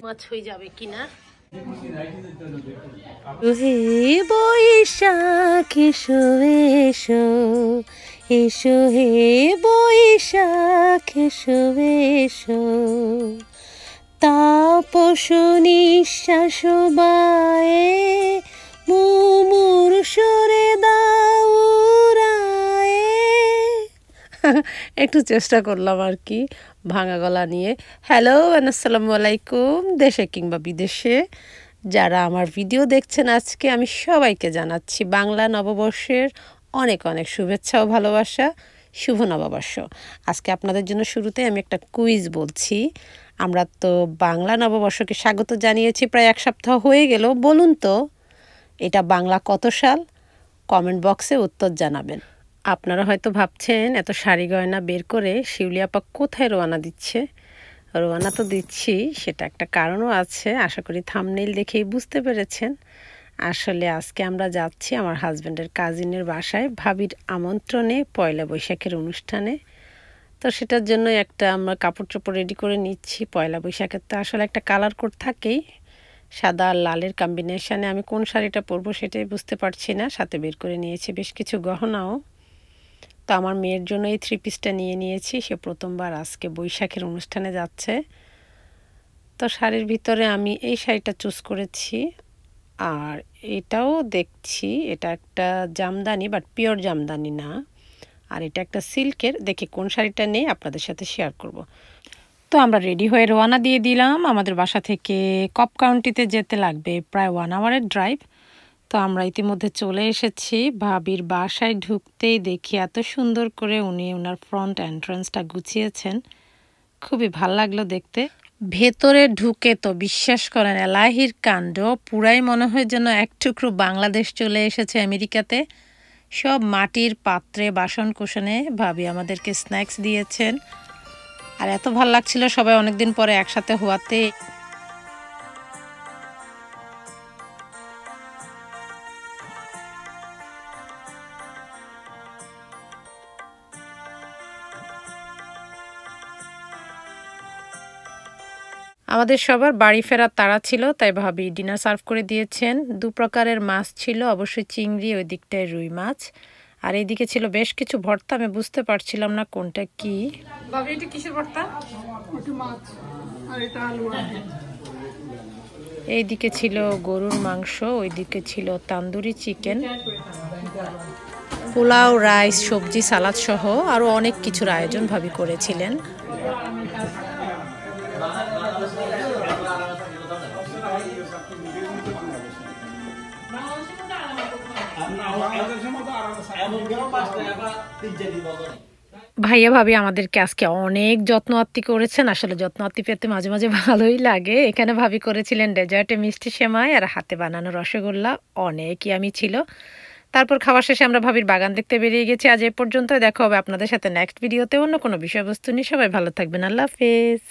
মাছ হয়ে যাবে কিনা। হে বৈশাখ এসো এসো, এসো হে বৈশাখ এসো এসো, তাপস নিঃশ্বাস বায়ে মুমুর সরে দাও উড়ায়ে। একটু চেষ্টা করলাম আর কি ভাঙা গলা নিয়ে। হ্যালো আসসালামু আলাইকুম, দেশে কিংবা বিদেশে যারা আমার ভিডিও দেখছেন, আজকে আমি সবাইকে জানাচ্ছি বাংলা নববর্ষের অনেক অনেক শুভেচ্ছা ও ভালোবাসা। শুভ নববর্ষ। আজকে আপনাদের জন্য শুরুতে আমি একটা কুইজ বলছি। আমরা তো বাংলা নববর্ষকে স্বাগত জানিয়েছি প্রায় এক সপ্তাহ হয়ে গেল। বলুন তো এটা বাংলা কত সাল? কমেন্ট বক্সে উত্তর জানাবেন। আপনারা হয়তো ভাবছেন এত শাড়ি গয়না বের করে শিউলি আপা কোথায় রওনা দিচ্ছে। রওনা তো দিচ্ছি, সেটা একটা কারণও আছে। আশা করি থাম্বনেইল দেখেই বুঝতে পেরেছেন। আসলে আজকে আমরা যাচ্ছি আমার হাজব্যান্ডের কাজিনের বাসায় ভাবির আমন্ত্রণে পয়লা বৈশাখের অনুষ্ঠানে। তো সেটার জন্য একটা আমরা কাপড় চোপড় রেডি করে নিচ্ছি। পয়লা বৈশাখের তো আসলে একটা কালার কোড থাকেই, সাদা আর লালের কম্বিনেশানে। আমি কোন শাড়িটা পরবো সেটাই বুঝতে পারছি না। সাথে বের করে নিয়েছি বেশ কিছু গহনাও। তো আমার মেয়ের জন্য এই 3 পিসটা নিয়ে নিয়েছি। সে প্রথমবার আজকে বৈশাখের অনুষ্ঠানে যাচ্ছে। তো শাড়ির ভিতরে আমি এই শাড়িটা চুজ করেছি। আর এটাও দেখছি, এটা একটা জামদানি, বাট পিওর জামদানি না। আর এটা একটা সিল্কের। দেখি কোন শাড়িটা নেই আপনাদের সাথে শেয়ার করব। তো আমরা রেডি হয়ে রওনা দিয়ে দিলাম। আমাদের বাসা থেকে কপ কাউন্টিতে যেতে লাগবে প্রায় 1 আওয়ারের ড্রাইভ। তো আমরা ইতিমধ্যে চলে এসেছি। ভাবির বাসায় ঢুকতেই দেখি এত সুন্দর করে উনি ওনার ফ্রন্ট এন্ট্রান্সটা গুছিয়েছেন। খুবই ভাল লাগলো দেখতে। ভেতরে ঢুকে তো বিশ্বাস করেন এলাহির কাণ্ড, পুরাই মনে হয় যেন এক টুকরো বাংলাদেশ চলে এসেছে আমেরিকাতে। সব মাটির পাত্রে বাসন কোসনে ভাবি আমাদেরকে স্ন্যাক্স দিয়েছেন। আর এত ভাল লাগছিল সবাই অনেকদিন পরে একসাথে হওয়াতে। আমাদের সবার বাড়ি ফেরার তাড়া ছিল, তাই ভাবি ডিনার সার্ভ করে দিয়েছেন। 2 প্রকারের মাছ ছিল, অবশ্যই চিংড়ি, ওই দিকটায় রুই মাছ, আর এইদিকে ছিল বেশ কিছু ভর্তা। আমি বুঝতে পারছিলাম না কোনটা কি। ভাবি এটা কিসের ভর্তা? মাছ, আর এটা আলু। এইদিকে ছিল গরুর মাংস, ওইদিকে ছিল তান্দুরি চিকেন, পোলাও, রাইস, সবজি, সালাদ সহ আরও অনেক কিছুর আয়োজন ভাবি করেছিলেন। ভাইয়া ভাবি আমাদেরকে আজকে অনেক যত্ন আত্তি করেছেন। আসলে যত্ন আত্তি পেতে মাঝে মাঝে ভালোই লাগে। এখানে ভাবি করেছিলেন ডেজার্টে মিষ্টি সেমাই আর হাতে বানানো রসগোল্লা, অনেক ইয়ামি ছিল। তারপর খাওয়া শেষে আমরা ভাবির বাগান দেখতে বেরিয়ে গেছি। আজ এ পর্যন্ত। দেখা হবে আপনাদের সাথে নেক্সট ভিডিওতে অন্য কোনো বিষয়বস্তু নিয়ে। সবাই ভালো থাকবেন। আল্লাহ হাফেজ।